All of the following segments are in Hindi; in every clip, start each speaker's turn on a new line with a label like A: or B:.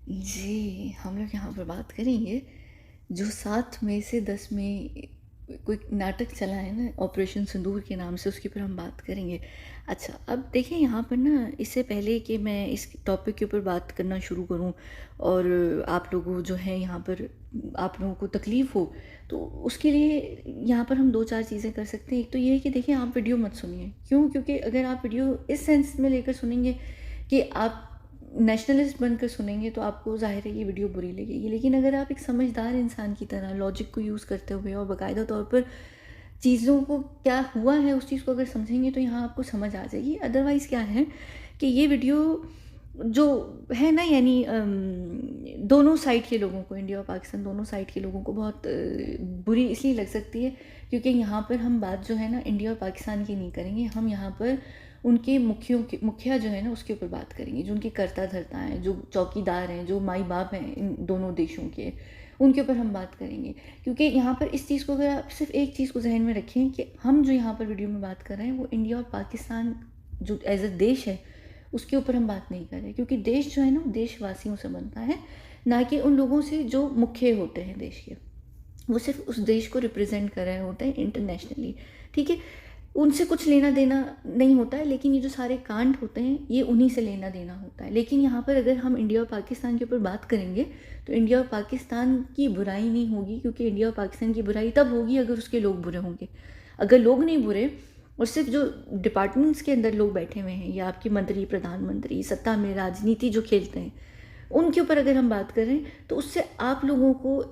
A: जी, हम लोग यहाँ पर बात करेंगे जो 7 मई से 10 मई कोई नाटक चला है ना ऑपरेशन सिंदूर के नाम से, उसके ऊपर हम बात करेंगे। अच्छा, अब देखिए यहाँ पर ना, इससे पहले कि मैं इस टॉपिक के ऊपर बात करना शुरू करूँ और आप लोगों जो है यहाँ पर आप लोगों को तकलीफ़ हो, तो उसके लिए यहाँ पर हम 2-4 चीज़ें कर सकते हैं। एक तो ये है कि देखिए, आप वीडियो मत सुनिए। क्यों? क्योंकि अगर आप वीडियो इस सेंस में लेकर सुनेंगे कि आप नेशनलिस्ट बनकर सुनेंगे, तो आपको ज़ाहिर है ये वीडियो बुरी लगेगी। लेकिन अगर आप एक समझदार इंसान की तरह लॉजिक को यूज़ करते हुए और बाकायदा तौर पर चीज़ों को क्या हुआ है उस चीज़ को अगर समझेंगे, तो यहाँ आपको समझ आ जाएगी। अदरवाइज़ क्या है कि ये वीडियो जो है ना, यानी दोनों साइड के लोगों को, इंडिया और पाकिस्तान दोनों साइड के लोगों को बहुत बुरी इसलिए लग सकती है क्योंकि यहाँ पर हम बात जो है ना इंडिया और पाकिस्तान की नहीं करेंगे। हम यहाँ पर उनके मुखिया जो है ना उसके ऊपर बात करेंगे, जो उनके कर्ता धर्ता हैं, जो चौकीदार हैं, जो माई बाप हैं इन दोनों देशों के, उनके ऊपर हम बात करेंगे। क्योंकि यहाँ पर इस चीज़ को, अगर आप सिर्फ एक चीज़ को जहन में रखें कि हम जो यहाँ पर वीडियो में बात कर रहे हैं वो इंडिया और पाकिस्तान जो एज अ देश है उसके ऊपर हम बात नहीं कर रहे, क्योंकि देश जो है ना देशवासियों से बनता है, ना कि उन लोगों से जो मुख्य होते हैं देश के। वो सिर्फ उस देश को रिप्रेजेंट कर रहे होते हैं इंटरनेशनली, ठीक है। उनसे कुछ लेना देना नहीं होता है, लेकिन ये जो सारे कांड होते हैं ये उन्हीं से लेना देना होता है। लेकिन यहाँ पर अगर हम इंडिया और पाकिस्तान के ऊपर बात करेंगे तो इंडिया और पाकिस्तान की बुराई नहीं होगी, क्योंकि इंडिया और पाकिस्तान की बुराई तब होगी अगर उसके लोग बुरे होंगे। अगर लोग नहीं बुरे और सिर्फ जो डिपार्टमेंट्स के अंदर लोग बैठे हुए हैं या आपके मंत्री, प्रधानमंत्री, सत्ता में राजनीति जो खेलते हैं, उनके ऊपर अगर हम बात करें, तो उससे आप लोगों को,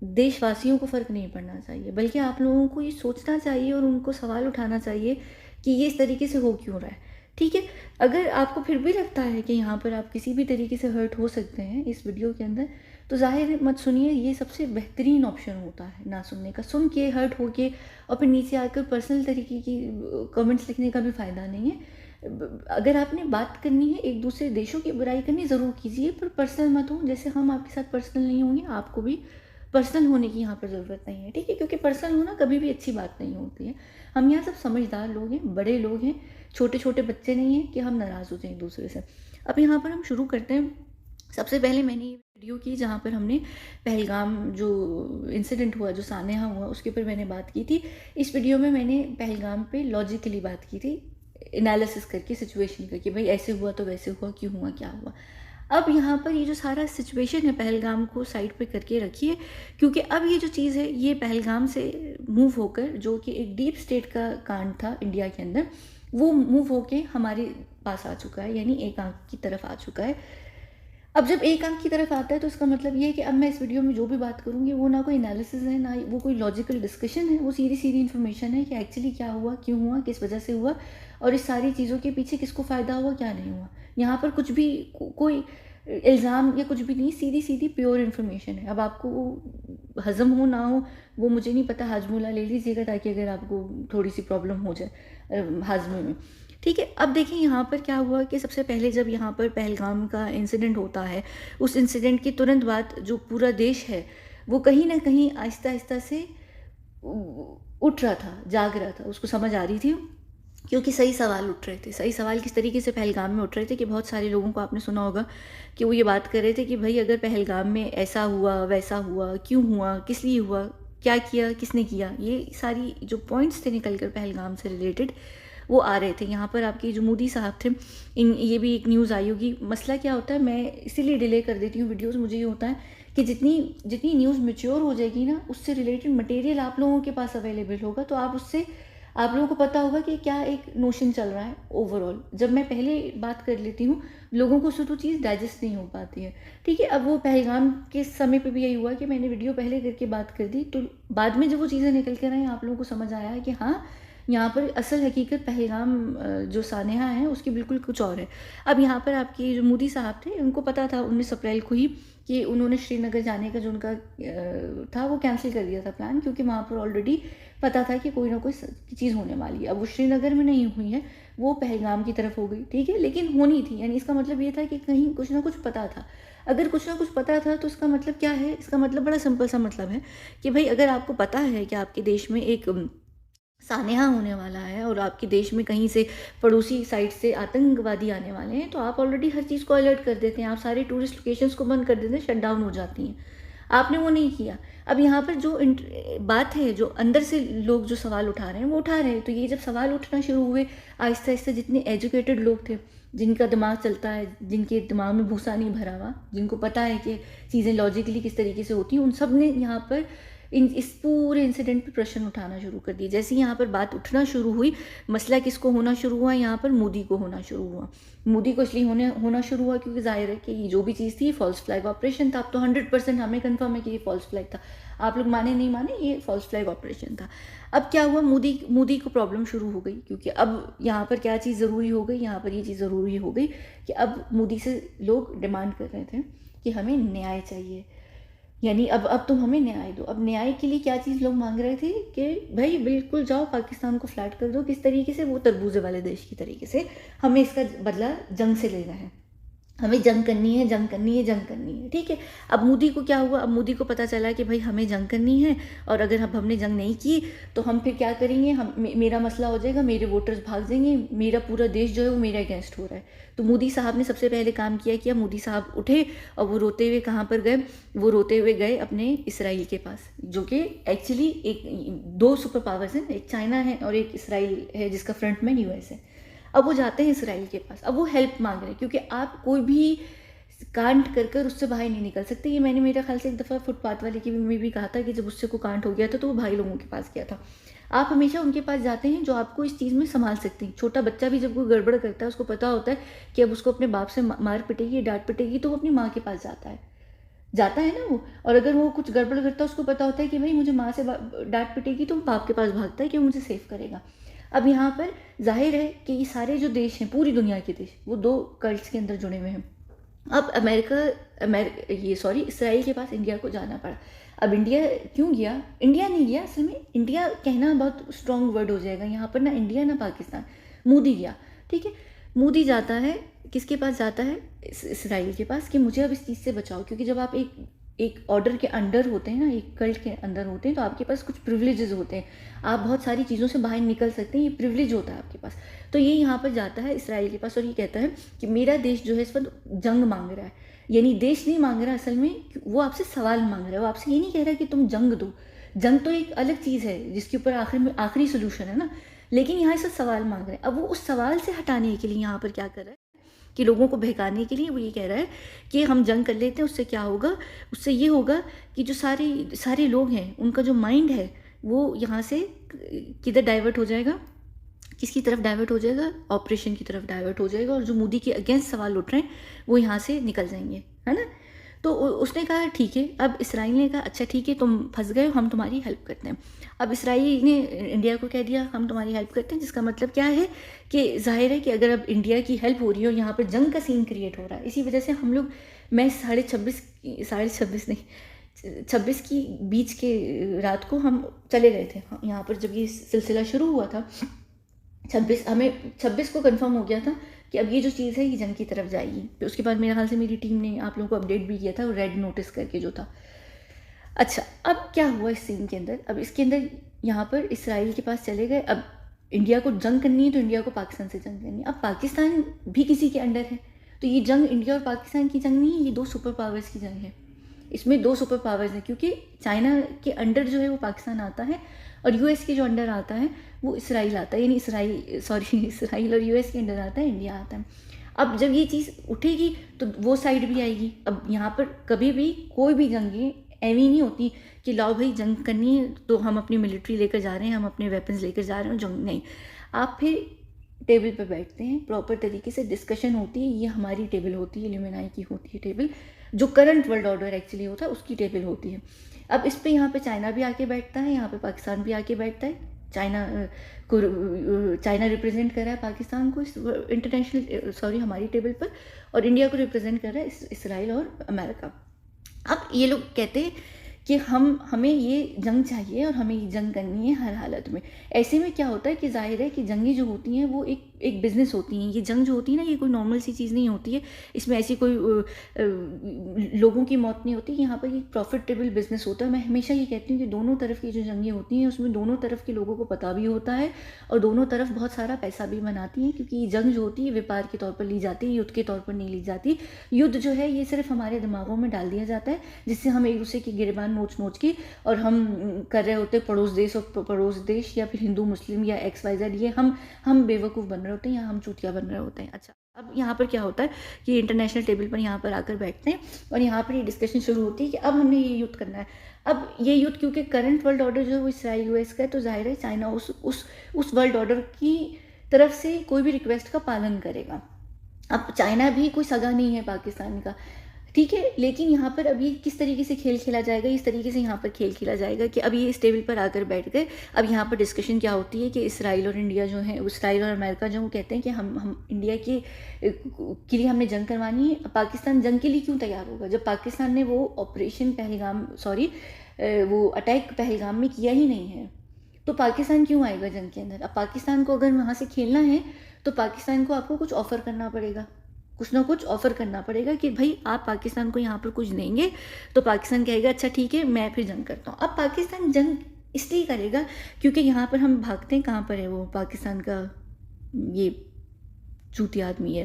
A: देशवासियों को फ़र्क नहीं पड़ना चाहिए, बल्कि आप लोगों को ये सोचना चाहिए और उनको सवाल उठाना चाहिए कि ये इस तरीके से हो क्यों रहा है, ठीक है। अगर आपको फिर भी लगता है कि यहाँ पर आप किसी भी तरीके से हर्ट हो सकते हैं इस वीडियो के अंदर, तो ज़ाहिर है मत सुनिए। ये सबसे बेहतरीन ऑप्शन होता है ना सुनने का। सुन के हर्ट हो के और फिर नीचे आकर पर्सनल तरीके की कमेंट्स लिखने का भी फ़ायदा नहीं है। अगर आपने बात करनी है, एक दूसरे देशों की बुराई करनी ज़रूर कीजिए, पर पर्सनल मत हो। जैसे हम आपके साथ पर्सनल नहीं होंगे, आपको भी पर्सनल होने की यहाँ पर ज़रूरत नहीं है, ठीक है। क्योंकि पर्सनल होना कभी भी अच्छी बात नहीं होती है। हम यहाँ सब समझदार लोग हैं, बड़े लोग हैं, छोटे छोटे बच्चे नहीं हैं कि हम नाराज़ हो जाएं एक दूसरे से। अब यहाँ पर हम शुरू करते हैं। सबसे पहले मैंने ये वीडियो की जहाँ पर हमने पहलगाम जो इंसिडेंट हुआ, जो सानेहा हुआ, उसके ऊपर मैंने बात की थी। इस वीडियो में मैंने पहलगाम पे लॉजिकली बात की थी, एनालिसिस करके, सिचुएशन करके, भाई ऐसे हुआ तो वैसे हुआ, क्यों हुआ, क्या हुआ। अब यहाँ पर ये जो सारा सिचुएशन है पहलगाम को साइड पे करके रखिए, क्योंकि अब ये जो चीज़ है ये पहलगाम से मूव होकर, जो कि एक डीप स्टेट का कांड था इंडिया के अंदर, वो मूव होके हमारे पास आ चुका है, यानी एक आंख की तरफ आ चुका है। अब जब एक आंख की तरफ आता है तो इसका मतलब ये है कि अब मैं इस वीडियो में जो भी बात करूँगी वो ना कोई एनालिसिस है, ना वो कोई लॉजिकल डिस्कशन है, वो सीधी सीधी इन्फॉर्मेशन है कि एक्चुअली क्या हुआ, क्यों हुआ, किस वजह से हुआ, और इस सारी चीज़ों के पीछे किसको फ़ायदा हुआ, क्या नहीं हुआ। यहाँ पर कुछ भी कोई इल्ज़ाम या कुछ भी नहीं, सीधी सीधी प्योर इन्फॉर्मेशन है। अब आपको वो हज़म हो ना हो वो मुझे नहीं पता, हाजमोला ले लीजिएगा ताकि अगर आपको थोड़ी सी प्रॉब्लम हो जाए हाजमे में, ठीक है। अब देखिए यहाँ पर क्या हुआ कि सबसे पहले जब यहाँ पर पहलगाम का इंसिडेंट होता है, उस इंसिडेंट के तुरंत बाद जो पूरा देश है वो कहीं ना कहीं आहिस्ता आहिस्ता से उठ रहा था, जाग रहा था, उसको समझ आ रही थी, क्योंकि सही सवाल उठ रहे थे। सही सवाल किस तरीके से पहलगाम में उठ रहे थे कि बहुत सारे लोगों को आपने सुना होगा कि वो ये बात कर रहे थे कि भाई अगर पहलगाम में ऐसा हुआ, वैसा हुआ, क्यों हुआ, किस लिए हुआ, क्या किया, किसने किया, ये सारी जो पॉइंट्स थे निकल कर पहलगाम से रिलेटेड, वो आ रहे थे। यहाँ पर आपके जो मोदी साहब थे, इन ये भी एक न्यूज़ आई होगी। मसला क्या होता है, मैं इसीलिए डिले कर देती हूँ वीडियोस, मुझे ये होता है कि जितनी जितनी न्यूज़ मैच्योर हो जाएगी ना, उससे रिलेटेड मटेरियल आप लोगों के पास अवेलेबल होगा, तो आप उससे, आप लोगों को पता होगा कि क्या एक नोशन चल रहा है ओवरऑल। जब मैं पहले बात कर लेती हूँ, लोगों को वो चीज़ डाइजेस्ट नहीं हो पाती है, ठीक है। अब वो पहलगाम के समय पे भी यही हुआ कि मैंने वीडियो पहले करके बात कर दी, तो बाद में जब वो चीज़ें निकल कर आई, आप लोगों को समझ आया है कि हाँ, यहाँ पर असल हकीकत पहलगाम जो सानेहा है उसकी बिल्कुल कुछ और है। अब यहाँ पर आपके जो मोदी साहब थे, उनको पता था 19 अप्रैल को ही कि उन्होंने श्रीनगर जाने का जो उनका था वो कैंसिल कर दिया था प्लान, क्योंकि वहाँ पर ऑलरेडी पता था कि कोई ना कोई चीज़ होने वाली है। अब वो श्रीनगर में नहीं हुई है, वो पहलगाम की तरफ हो गई, ठीक है, लेकिन होनी थी। यानी इसका मतलब ये था कि कहीं कुछ ना कुछ पता था। अगर कुछ ना कुछ पता था तो इसका मतलब क्या है, इसका मतलब बड़ा सिंपल सा मतलब है कि भाई अगर आपको पता है कि आपके देश में एक सानेहा होने वाला है और आपके देश में कहीं से पड़ोसी साइड से आतंकवादी आने वाले हैं, तो आप ऑलरेडी हर चीज़ को अलर्ट कर देते हैं, आप सारे टूरिस्ट लोकेशंस को बंद कर देते हैं, शट डाउन हो जाती हैं। आपने वो नहीं किया। अब यहाँ पर जो बात है, जो अंदर से लोग जो सवाल उठा रहे हैं वो उठा रहे हैं, तो ये जब सवाल उठना शुरू हुए आहिस्ता आहिस्ता, जितने एजुकेटेड लोग थे, जिनका दिमाग चलता है, जिनके दिमाग में भूसा नहीं भरा हुआ, जिनको पता है कि चीज़ें लॉजिकली किस तरीके से होती हैं, उन सब ने यहाँ पर इस पूरे इंसिडेंट पे प्रश्न उठाना शुरू कर दिए। जैसे ही यहाँ पर बात उठना शुरू हुई, मसला किसको होना शुरू हुआ, यहाँ पर मोदी को होना शुरू हुआ। मोदी को इसलिए होना शुरू हुआ क्योंकि जाहिर है कि ये जो भी चीज़ थी, फॉल्स फ्लैग ऑपरेशन था। अब तो 100% हमें कंफर्म है कि ये फॉल्स फ्लैग था। आप लोग माने नहीं माने, ये फॉल्स फ्लैग ऑपरेशन था। अब क्या हुआ, मोदी को प्रॉब्लम शुरू हो गई, क्योंकि अब यहाँ पर क्या चीज़ ज़रूरी हो गई, यहाँ पर ये चीज़ ज़रूरी हो गई कि अब मोदी से लोग डिमांड कर रहे थे कि हमें न्याय चाहिए। यानी अब तुम हमें न्याय दो। अब न्याय के लिए क्या चीज़ लोग मांग रहे थे कि भाई बिल्कुल जाओ पाकिस्तान को फ्लैट कर दो, किस तरीके से, वो तरबूजे वाले देश की तरीके से, हमें इसका बदला जंग से लेना है, हमें जंग करनी है, जंग करनी है, जंग करनी है, ठीक है। अब मोदी को क्या हुआ, अब मोदी को पता चला कि भाई हमें जंग करनी है, और अगर अब हमने जंग नहीं की तो हम फिर क्या करेंगे, मेरा मसला हो जाएगा, मेरे वोटर्स भाग जाएंगे, मेरा पूरा देश जो है वो मेरे अगेंस्ट हो रहा है। तो मोदी साहब ने सबसे पहले काम किया, मोदी साहब उठे और वो रोते हुए कहाँ पर गए, वो रोते हुए गए अपने इसराइल के पास, जो कि एक्चुअली एक दो सुपर पावर्स हैं, एक चाइना है और एक इसराइल है जिसका फ्रंटमैन यूएस है। अब वो जाते हैं इसराइल के पास, अब वो हेल्प मांग रहे हैं, क्योंकि आप कोई भी कांड कर उससे बाहर नहीं निकल सकते। ये मैंने मेरा ख्याल से एक दफ़ा फुटपाथ वाले की में भी कहा था कि जब उससे को कांड हो गया था तो वो भाई लोगों के पास गया था। आप हमेशा उनके पास जाते हैं जो आपको इस चीज़ में संभाल सकते हैं। छोटा बच्चा भी जब कोई गड़बड़ करता है, उसको पता होता है कि अब उसको अपने बाप से मार पिटेगी, डांट पिटेगी, तो वो अपनी माँ के पास जाता है ना वो। और अगर वो कुछ गड़बड़ करता है, उसको पता होता है कि भाई मुझे माँ से डांट पिटेगी, तो बाप के पास भागता है कि वो मुझे सेव करेगा। अब यहाँ पर जाहिर है कि ये सारे जो देश हैं, पूरी दुनिया के देश, वो दो कल्ट्स के अंदर जुड़े हुए हैं। अब इसराइल के पास इंडिया को जाना पड़ा। अब इंडिया क्यों गया, इंडिया नहीं गया, असल में इंडिया कहना बहुत स्ट्रॉन्ग वर्ड हो जाएगा यहाँ पर, ना इंडिया ना पाकिस्तान, मोदी गया, ठीक है। मोदी जाता है, किसके पास जाता है, इसराइल के पास, कि मुझे अब इस चीज़ से बचाओ। क्योंकि जब आप एक ऑर्डर के अंडर होते हैं ना, एक कल्ट के अंदर होते हैं, तो आपके पास कुछ प्रिविलेजेस होते हैं, आप बहुत सारी चीज़ों से बाहर निकल सकते हैं, ये प्रिविलेज होता है आपके पास। तो ये यहाँ पर जाता है इसराइल के पास और ये कहता है कि मेरा देश जो है इस वक्त जंग मांग रहा है। यानी देश नहीं मांग रहा, असल में वो आपसे सवाल मांग रहा है, वो आपसे ये नहीं कह रहा कि तुम जंग दो। जंग तो एक अलग चीज़ है जिसके ऊपर आखिरी सोल्यूशन है ना, लेकिन यहाँ से सवाल मांग रहे हैं। अब वो उस सवाल से हटाने के लिए यहाँ पर क्या कर रहा है कि लोगों को बहकाने के लिए वो ये कह रहा है कि हम जंग कर लेते हैं, उससे क्या होगा, उससे ये होगा कि जो सारे लोग हैं, उनका जो माइंड है वो यहाँ से किधर डाइवर्ट हो जाएगा, किसकी तरफ डाइवर्ट हो जाएगा, ऑपरेशन की तरफ डाइवर्ट हो जाएगा, और जो मोदी के अगेंस्ट सवाल उठ रहे हैं वो यहाँ से निकल जाएंगे, है ना। तो उसने कहा ठीक है। अब इसराइल ने कहा अच्छा ठीक है, तुम फंस गए हो, हम तुम्हारी हेल्प करते हैं। अब इसराइल ने इंडिया को कह दिया हम तुम्हारी हेल्प करते हैं, जिसका मतलब क्या है कि जाहिर है कि अगर अब इंडिया की हेल्प हो रही है और यहाँ पर जंग का सीन क्रिएट हो रहा है, इसी वजह से हम लोग, मैं 26 नहीं 26 की बीच के रात को हम चले गए थे यहाँ पर, जब ये सिलसिला शुरू हुआ था 26 को कंफर्म हो गया था कि अब ये जो चीज़ है ये जंग की तरफ जाएगी। तो उसके बाद मेरे ख्याल से मेरी टीम ने आप लोगों को अपडेट भी किया था, रेड नोटिस करके जो था। अच्छा, अब क्या हुआ इस सीन के अंदर, अब इसके अंदर यहाँ पर इसराइल के पास चले गए। अब इंडिया को जंग करनी है तो इंडिया को पाकिस्तान से जंग करनी है। अब पाकिस्तान भी किसी के अंडर है, तो ये जंग इंडिया और पाकिस्तान की जंग नहीं है, ये दो सुपर पावर्स की जंग है। इसमें दो सुपर पावर्स हैं, क्योंकि चाइना के अंडर जो है वो पाकिस्तान आता है और यूएस के जो अंडर आता है वो इसराइल आता है, यानी इसराइल और यूएस के अंडर आता है इंडिया आता है। अब जब ये चीज़ उठेगी तो वो साइड भी आएगी। अब यहाँ पर कभी भी कोई भी जंगें ऐवी नहीं होती कि लाओ भाई जंग करनी है तो हम अपनी मिलिट्री लेकर जा रहे हैं, हम अपने वेपन्स लेकर जा रहे हैं, जंग नहीं। आप फिर टेबल पर बैठते हैं, प्रॉपर तरीके से डिस्कशन होती है, ये हमारी टेबल होती है, इल्यूमिनाटी की होती है टेबल, जो करंट वर्ल्ड ऑर्डर एक्चुअली होता है उसकी टेबल होती है। अब इस पे यहाँ पे चाइना भी आके बैठता है, यहाँ पे पाकिस्तान भी आके बैठता है। चाइना रिप्रेजेंट कर रहा है पाकिस्तान को इंटरनेशनल हमारी टेबल पर, और इंडिया को रिप्रेजेंट कर रहा है इसराइल और अमेरिका। अब ये लोग कहते हैं कि हमें ये जंग चाहिए और हमें ये जंग करनी है हर हालत में। ऐसे में क्या होता है कि जाहिर है कि जंगें जो होती हैं वो एक एक बिज़नेस होती हैं। ये जंग जो होती है ना, ये कोई नॉर्मल सी चीज़ नहीं होती है। इसमें ऐसी कोई लोगों की मौत नहीं होती। यहाँ पर एक प्रॉफिटेबल बिज़नेस होता है। मैं हमेशा ये कहती हूँ कि दोनों तरफ की जो जंगें होती हैं उसमें दोनों तरफ के लोगों को पता भी होता है और दोनों तरफ बहुत सारा पैसा भी बनाती हैं, क्योंकि ये जंग जो होती है व्यापार के तौर पर ली जाती है, युद्ध के तौर पर नहीं ली जाती। युद्ध जो है ये सिर्फ हमारे दिमागों में डाल दिया जाता है, जिससे हम एक दूसरे की गिरबान नोच नोच के और हम कर रहे होते हैं पड़ोस देश और पड़ोस देश या फिर हिंदू मुस्लिम या XYZ, ये हम बेवकूफ़ बन रहे होते हैं या हम चूतिया बन रहे होते हैं। अच्छा, अब यहाँ पर क्या होता है कि इंटरनेशनल टेबल पर यहाँ पर आकर बैठते हैं और यहाँ पर ये डिस्कशन शुरू होती है कि अब हमने ये युद्ध करना है। अब ये युद्ध, क्योंकि करंट वर्ल्ड ऑर्डर जो है वो इसराइल US का है, तो जाहिर है चाइना उस वर्ल्ड ऑर्डर की तरफ से कोई भी रिक्वेस्ट का पालन करेगा। अब चाइना भी कोई सगा नहीं है पाकिस्तान का, ठीक है, लेकिन यहाँ पर अभी किस तरीके से खेल खेला जाएगा, इस तरीके से यहाँ पर खेल खेला जाएगा कि अभी इस टेबल पर आकर बैठ गए। अब यहाँ पर डिस्कशन क्या होती है कि इसराइल और इंडिया जो है, इसराइल और अमेरिका जो, वो कहते हैं कि हम इंडिया के लिए हमने जंग करवानी है। पाकिस्तान जंग के लिए क्यों तैयार होगा जब पाकिस्तान ने वो ऑपरेशन पहलगाम, वो अटैक पहलगाम में किया ही नहीं है, तो पाकिस्तान क्यों आएगा जंग के अंदर। अब पाकिस्तान को अगर वहाँ से खेलना है तो पाकिस्तान को आपको कुछ ऑफ़र करना पड़ेगा, कुछ ना कुछ ऑफ़र करना पड़ेगा कि भाई आप पाकिस्तान को यहाँ पर कुछ देंगे, तो पाकिस्तान कहेगा अच्छा ठीक है मैं फिर जंग करता हूँ। अब पाकिस्तान जंग इसलिए करेगा क्योंकि यहाँ पर हम भागते हैं, कहाँ पर है वो पाकिस्तान का ये चूतिया आदमी,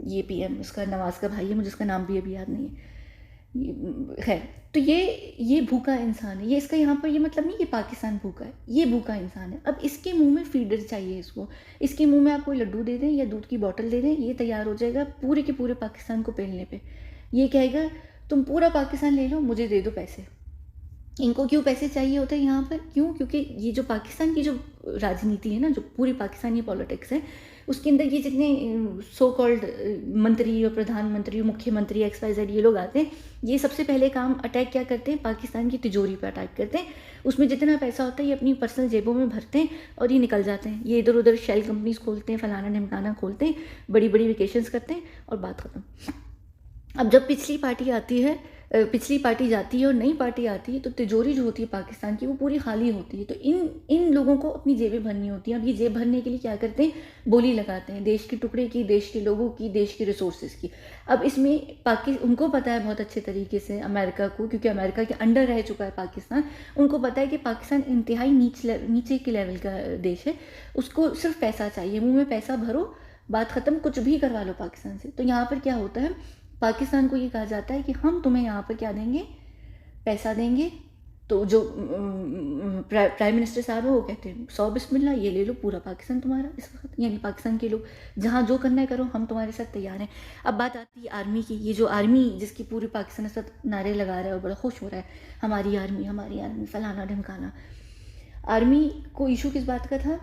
A: ये PM उसका नवाज़ का भाई है, मुझे उसका नाम भी अभी याद नहीं है, खैर। तो ये भूखा इंसान है, ये इसका यहाँ पर ये मतलब नहीं कि पाकिस्तान भूखा है, ये भूखा इंसान है। अब इसके मुंह में फीडर चाहिए इसको, इसके मुंह में आप कोई लड्डू दे दें या दूध की बोतल दे दें, ये तैयार हो जाएगा पूरे के पूरे पाकिस्तान को पेलने पे। ये कहेगा तुम पूरा पाकिस्तान ले लो, मुझे दे दो पैसे। इनको क्यों पैसे चाहिए होते हैं यहाँ पर, क्यों? क्योंकि ये जो पाकिस्तान की जो राजनीति है ना, जो पूरी पाकिस्तानी पॉलिटिक्स है, उसके अंदर ये जितने सो कॉल्ड मंत्री और प्रधानमंत्री और मुख्यमंत्री XYZ ये लोग आते हैं, ये सबसे पहले काम अटैक क्या करते हैं, पाकिस्तान की तिजोरी पर अटैक करते हैं। उसमें जितना पैसा होता है ये अपनी पर्सनल जेबों में भरते हैं और ये निकल जाते हैं। ये इधर उधर शेल कंपनीज खोलते हैं, फलाना ढिमकाना खोलते हैं, बड़ी बड़ी वेकेशंस करते हैं और बात ख़त्म। अब जब पिछली पार्टी जाती है और नई पार्टी आती है, तो तिजोरी जो होती है पाकिस्तान की वो पूरी खाली होती है। तो इन लोगों को अपनी जेबें भरनी होती हैं। अब ये जेब भरने के लिए क्या करते हैं, बोली लगाते हैं देश के टुकड़े की, देश के लोगों की, देश के रिसोर्सेज की। अब इसमें उनको पता है बहुत अच्छे तरीके से अमेरिका को, क्योंकि अमेरिका के अंडर रह चुका है पाकिस्तान, उनको पता है कि पाकिस्तान इंतहाई नीचे के लेवल का देश है, उसको सिर्फ पैसा चाहिए, मुँह में पैसा भरो, बात ख़त्म, कुछ भी करवा लो पाकिस्तान से। तो यहाँ पर क्या होता है, पाकिस्तान को ये कहा जाता है कि हम तुम्हें यहाँ पर क्या देंगे, पैसा देंगे। तो जो प्राइम मिनिस्टर साहब है वो कहते हैं 100 बिस्मिल्लाह, ये ले लो पूरा पाकिस्तान तुम्हारा इस वक्त, यानी पाकिस्तान के लोग जहाँ जो करना है करो, हम तुम्हारे साथ तैयार हैं। अब बात आती है आर्मी की, ये जो आर्मी जिसकी पूरी पाकिस्तान के साथ नारे लगा रहा है और बड़ा खुश हो रहा है, हमारी आर्मी फलाना ढमकाना। आर्मी को इशू किस बात का था,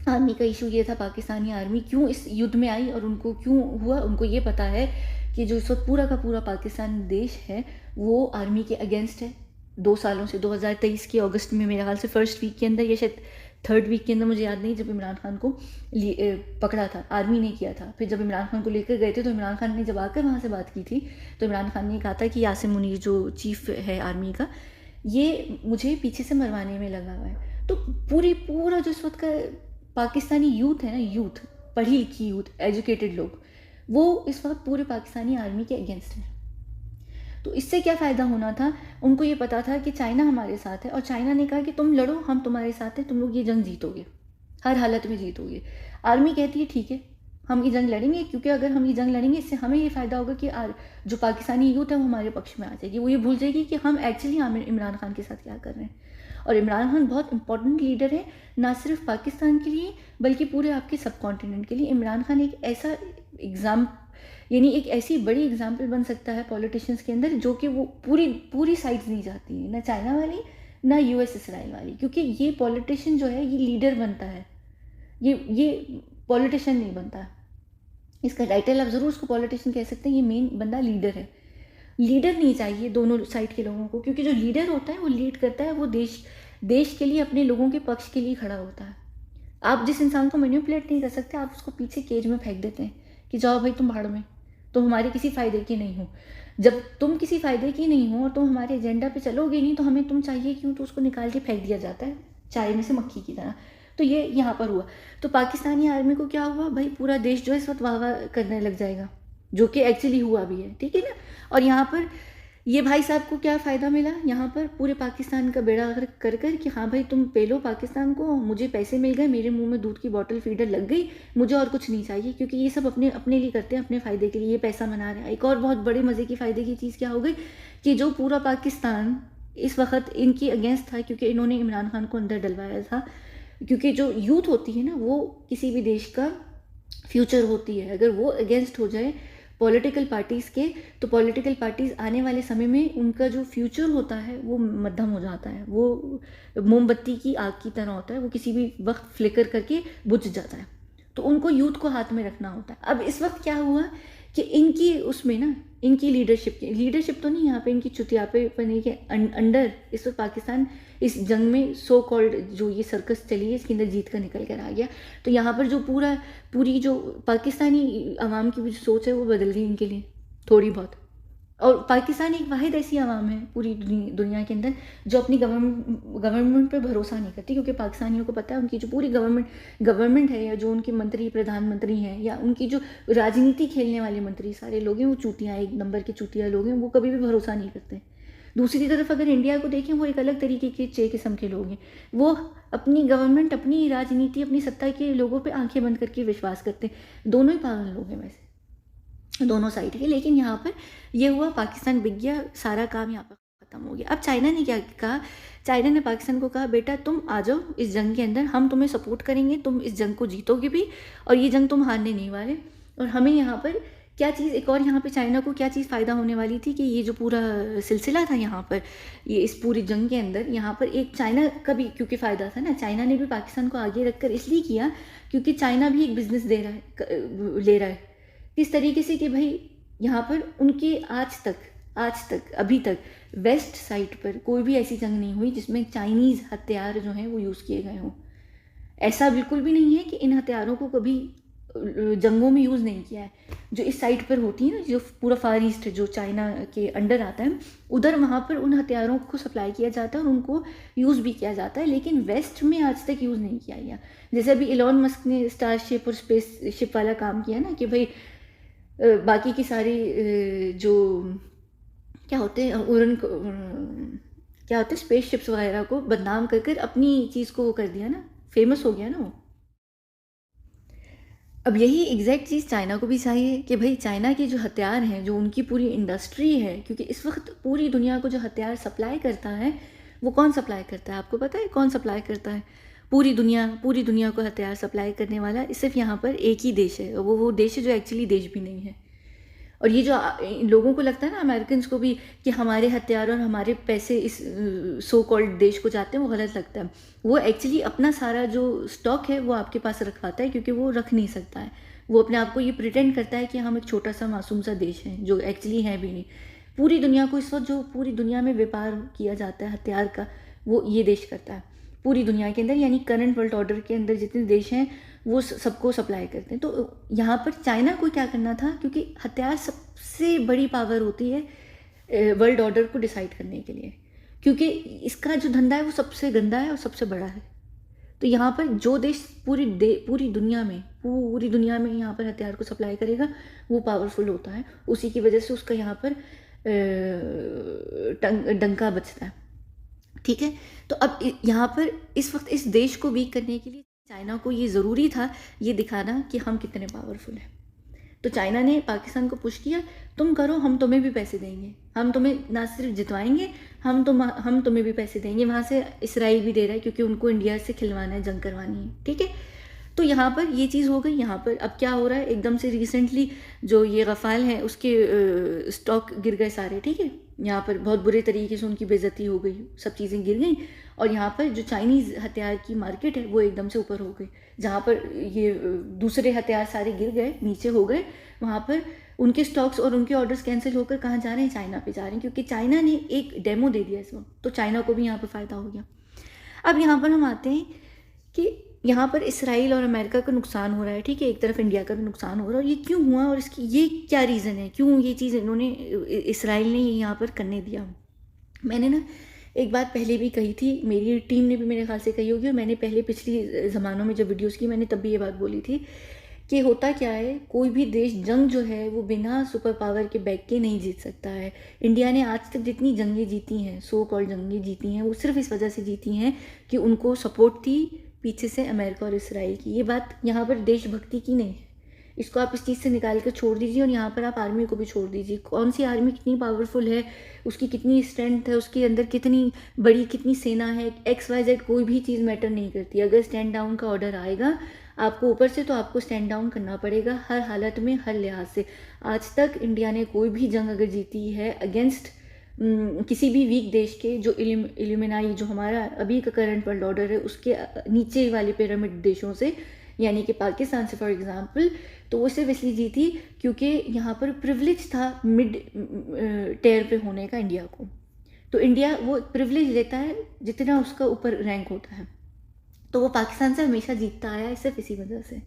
A: आर्मी का इशू ये था पाकिस्तानी आर्मी क्यों इस युद्ध में आई और उनको क्यों हुआ। उनको ये पता है कि जो इस वक्त पूरा का पूरा पाकिस्तान देश है वो आर्मी के अगेंस्ट है। 2 सालों से 2023 के अगस्त में, मेरे ख्याल से फर्स्ट वीक के अंदर या शायद थर्ड वीक के अंदर, मुझे याद नहीं, जब इमरान खान को पकड़ा था, आर्मी ने किया था। फिर जब इमरान खान को लेकर गए थे तो इमरान खान ने जब आकर वहाँ से बात की थी तो इमरान खान ने कहा था कि यासिर मुनीर जो चीफ है आर्मी का, ये मुझे पीछे से मरवाने में लगा हुआ है। तो पूरा जो इस वक्त का पाकिस्तानी यूथ है ना, यूथ पढ़ी लिखी यूथ, एजुकेटेड लोग, वो इस वक्त पूरे पाकिस्तानी आर्मी के अगेंस्ट हैं। तो इससे क्या फ़ायदा होना था, उनको ये पता था कि चाइना हमारे साथ है और चाइना ने कहा कि तुम लड़ो, हम तुम्हारे साथ हैं, तुम लोग ये जंग जीतोगे, हर हालत में जीतोगे। आर्मी कहती है ठीक है हम ये जंग लड़ेंगे, क्योंकि अगर हम ये जंग लड़ेंगे इससे हमें ये फ़ायदा होगा कि जो पाकिस्तानी यूथ है वो हमारे पक्ष में आ जाएगी। वो ये भूल जाएगी कि हम एक्चुअली इमरान खान के साथ क्या कर रहे हैं। और इमरान खान बहुत इंपॉर्टेंट लीडर है, ना सिर्फ पाकिस्तान के लिए बल्कि पूरे आपके सब कॉन्टिनेंट के लिए। इमरान खान एक ऐसा एक ऐसी बड़ी एग्जाम्पल बन सकता है पॉलिटिशियंस के अंदर, जो कि वो पूरी साइड्स नहीं जाती है, ना चाइना वाली ना US इसराइल वाली, क्योंकि ये पॉलिटिशियन जो है ये लीडर बनता है, ये पॉलिटिशियन नहीं बनता। इसका टाइटल आप ज़रूर उसको पॉलिटिशियन कह सकते हैं, ये मेन बंदा लीडर है। लीडर नहीं चाहिए दोनों साइड के लोगों को, क्योंकि जो लीडर होता है वो लीड करता है, वो देश के लिए, अपने लोगों के पक्ष के लिए खड़ा होता है। आप जिस इंसान को मैनिपुलेट नहीं कर सकते, आप उसको पीछे केज में फेंक देते हैं कि जाओ भाई तुम भाड़ में, तुम हमारे किसी फ़ायदे की नहीं हो। जब तुम किसी फ़ायदे की नहीं हो और तुम हमारे एजेंडा पे चलोगे नहीं तो हमें तुम चाहिए क्यों, तो उसको निकाल के फेंक दिया जाता है चाय में से मक्खी की तरह। तो ये यहाँ पर हुआ। तो पाकिस्तानी आर्मी को क्या हुआ भाई, पूरा देश जो है इस वक्त वाह वाह करने लग जाएगा, जो कि एक्चुअली हुआ भी है, ठीक है ना। और यहाँ पर ये भाई साहब को क्या फ़ायदा मिला, यहाँ पर पूरे पाकिस्तान का बेड़ा गर्क कर कर कि हाँ भाई तुम पेलो पाकिस्तान को, मुझे पैसे मिल गए, मेरे मुंह में दूध की बोतल फीडर लग गई, मुझे और कुछ नहीं चाहिए, क्योंकि ये सब अपने अपने लिए करते हैं, अपने फ़ायदे के लिए, ये पैसा मना रहे हैं। एक और बहुत बड़े मज़े की फ़ायदे की चीज़ क्या हो गई कि जो पूरा पाकिस्तान इस वक्त इनकी अगेंस्ट था, क्योंकि इन्होंने इमरान खान को अंदर डलवाया था, क्योंकि जो यूथ होती है ना वो किसी भी देश का फ्यूचर होती है, अगर वो अगेंस्ट हो जाए पॉलिटिकल पार्टीज़ के, तो पॉलिटिकल पार्टीज़ आने वाले समय में उनका जो फ्यूचर होता है वो मध्यम हो जाता है, वो मोमबत्ती की आग की तरह होता है, वो किसी भी वक्त फ्लिकर करके बुझ जाता है। तो उनको यूथ को हाथ में रखना होता है। अब इस वक्त क्या हुआ कि इनकी उसमें ना, इनकी लीडरशिप तो नहीं, यहाँ पे इनकी चुतियापेपनी के अंडर इस वक्त पाकिस्तान इस जंग में सो कॉल्ड जो ये सर्कस चली है इसके अंदर जीत कर निकल कर आ गया। तो यहाँ पर जो पूरी जो पाकिस्तानी आवाम की जो सोच है वो बदल गई इनके लिए थोड़ी बहुत। और पाकिस्तान एक वाहिद ऐसी आवाम है पूरी दुनिया के अंदर जो अपनी गवर्नमेंट पे भरोसा नहीं करती, क्योंकि पाकिस्तानियों को पता है उनकी जो पूरी गवर्नमेंट है, या जो उनके मंत्री प्रधानमंत्री हैं, या उनकी जो राजनीति खेलने वाले मंत्री सारे लोग हैं, वो चूतियाँ, एक नंबर के चूतिया लोग हैं, वो कभी भी भरोसा नहीं करते। दूसरी तरफ अगर इंडिया को देखें, वो एक अलग तरीके के किस्म के लोग हैं, वो अपनी गवर्नमेंट, अपनी राजनीति, अपनी सत्ता के लोगों पे आंखें बंद करके विश्वास करते हैं। दोनों ही पागल लोग हैं वैसे, दोनों साइड के। लेकिन यहाँ पर ये हुआ, पाकिस्तान बिक गया, सारा काम यहाँ पर ख़त्म हो गया। अब चाइना ने क्या कहा, चाइना ने पाकिस्तान को कहा बेटा तुम आ जाओ इस जंग के अंदर, हम तुम्हें सपोर्ट करेंगे, तुम इस जंग को जीतोगे भी, और ये जंग तुम हारने नहीं वाले। और हमें यहाँ पर क्या चीज़, एक और यहाँ पे चाइना को क्या चीज़ फ़ायदा होने वाली थी कि ये जो पूरा सिलसिला था यहाँ पर, ये इस पूरी जंग के अंदर, यहाँ पर एक चाइना का भी क्योंकि फ़ायदा था ना, चाइना ने भी पाकिस्तान को आगे रखकर इसलिए किया क्योंकि चाइना भी एक बिज़नेस दे रहा है, ले रहा है। किस तरीके से कि भाई यहाँ पर उनके आज तक अभी तक वेस्ट साइड पर कोई भी ऐसी जंग नहीं हुई जिसमें चाइनीज़ हथियार जो हैं वो यूज़ किए गए हों। ऐसा बिल्कुल भी नहीं है कि इन हथियारों को कभी जंगों में यूज़ नहीं किया है। जो इस साइड पर होती है ना, जो पूरा फार ईस्ट जो चाइना के अंडर आता है, उधर वहाँ पर उन हथियारों को सप्लाई किया जाता है और उनको यूज़ भी किया जाता है, लेकिन वेस्ट में आज तक यूज़ नहीं किया गया। जैसे अभी इलॉन मस्क ने स्टारशिप और स्पेसशिप वाला काम किया ना, कि भाई बाकी की सारी जो क्या होते हैं क्या होते हैं स्पेसशिप्स वगैरह को बदनाम कर कर अपनी चीज़ को वो कर दिया ना, फेमस हो गया ना वो। अब यही एग्जैक्ट चीज़ चाइना को भी चाहिए कि भाई चाइना के जो हथियार हैं, जो उनकी पूरी इंडस्ट्री है, क्योंकि इस वक्त पूरी दुनिया को जो हथियार सप्लाई करता है वो कौन सप्लाई करता है, आपको पता है कौन सप्लाई करता है? पूरी दुनिया को हथियार सप्लाई करने वाला सिर्फ यहाँ पर एक ही देश है, वो देश है जो एक्चुअली देश भी नहीं है। और ये जो लोगों को लगता है ना, अमेरिकन को भी, कि हमारे हथियार और हमारे पैसे इस सो कॉल्ड देश को जाते हैं, वो गलत लगता है। वो एक्चुअली अपना सारा जो स्टॉक है वो आपके पास रखवाता है, क्योंकि वो रख नहीं सकता है। वो अपने आप को ये प्रिटेंड करता है कि हम एक छोटा सा मासूम सा देश है, जो एक्चुअली है भी नहीं। पूरी दुनिया को इस वक्त जो पूरी दुनिया में व्यापार किया जाता है हथियार का, वो ये देश करता है पूरी दुनिया के अंदर, यानी करंट वर्ल्ड ऑर्डर के अंदर जितने देश हैं वो सबको सप्लाई करते हैं। तो यहाँ पर चाइना को क्या करना था, क्योंकि हथियार सबसे बड़ी पावर होती है वर्ल्ड ऑर्डर को डिसाइड करने के लिए, क्योंकि इसका जो धंधा है वो सबसे गंदा है और सबसे बड़ा है। तो यहाँ पर जो देश पूरी दुनिया में यहाँ पर हथियार को सप्लाई करेगा वो पावरफुल होता है, उसी की वजह से उसका यहाँ पर डंका बजता है, ठीक है। तो अब यहाँ पर इस वक्त इस देश को वीक करने के लिए चाइना को ये ज़रूरी था ये दिखाना कि हम कितने पावरफुल हैं। तो चाइना ने पाकिस्तान को पुश किया, तुम करो, हम तुम्हें भी पैसे देंगे, हम तुम्हें ना सिर्फ जितवाएंगे, हम तुम्हें भी पैसे देंगे। वहाँ से इसराइल भी दे रहा है, क्योंकि उनको इंडिया से खिलवाना है, जंग करवानी है, ठीक है। तो यहाँ पर ये चीज़ हो गई। यहाँ पर अब क्या हो रहा है, एकदम से रिसेंटली जो ये गफ़ाल हैं उसके स्टॉक गिर गए सारे, ठीक है। यहाँ पर बहुत बुरे तरीके से उनकी बेइज्जती हो गई, सब चीज़ें गिर गई, और यहाँ पर जो चाइनीज़ हथियार की मार्केट है वो एकदम से ऊपर हो गई। जहाँ पर ये दूसरे हथियार सारे गिर गए, नीचे हो गए, वहाँ पर उनके स्टॉक्स और उनके ऑर्डर्स कैंसिल होकर कहाँ जा रहे हैं, चाइना पे जा रहे हैं, क्योंकि चाइना ने एक डेमो दे दिया इस वक्त, तो चाइना को भी यहाँ पर फ़ायदा हो गया। अब यहाँ पर हम आते हैं कि यहाँ पर इसराइल और अमेरिका का नुकसान हो रहा है, ठीक है, एक तरफ इंडिया का भी नुकसान हो रहा है, और ये क्यों हुआ और इसकी ये क्या रीज़न है, क्यों ये चीज़ इन्होंने इसराइल ने यहाँ पर करने दिया। मैंने ना एक बात पहले भी कही थी, मेरी टीम ने भी मेरे ख्याल से कही होगी, और मैंने पहले पिछली ज़मानों में जब वीडियोस की मैंने तब भी ये बात बोली थी कि होता क्या है, कोई भी देश जंग जो है वो बिना सुपर पावर के बैक के नहीं जीत सकता है। इंडिया ने आज तक जितनी जंगें जीती हैं, सो कॉल्ड जंगें जीती हैं, वो सिर्फ इस वजह से जीती हैं कि उनको सपोर्ट थी पीछे से अमेरिका और इसराइल की। ये बात यहाँ पर देशभक्ति की नहीं है, इसको आप इस चीज़ से निकाल कर छोड़ दीजिए, और यहाँ पर आप आर्मी को भी छोड़ दीजिए। कौन सी आर्मी कितनी पावरफुल है, उसकी कितनी स्ट्रेंथ है, उसके अंदर कितनी बड़ी कितनी सेना है, XYZ कोई भी चीज़ मैटर नहीं करती। अगर स्टैंड डाउन का ऑर्डर आएगा आपको ऊपर से, तो आपको स्टैंड डाउन करना पड़ेगा हर हालत में, हर लिहाज से। आज तक इंडिया ने कोई भी जंग अगर जीती है अगेंस्ट किसी भी वीक देश के, जो इल्यूमिनाई जो हमारा अभी का करंट वर्ल्ड ऑर्डर है उसके नीचे वाले पिरामिड देशों से, यानी कि पाकिस्तान से फॉर एग्जांपल, तो वो सिर्फ इसलिए जीती क्योंकि यहाँ पर प्रिविलेज था मिड टेयर पे होने का इंडिया को। तो इंडिया वो प्रिविलेज लेता है जितना उसका ऊपर रैंक होता है, तो वो पाकिस्तान से हमेशा जीतता आया है सिर्फ इसी वजह से,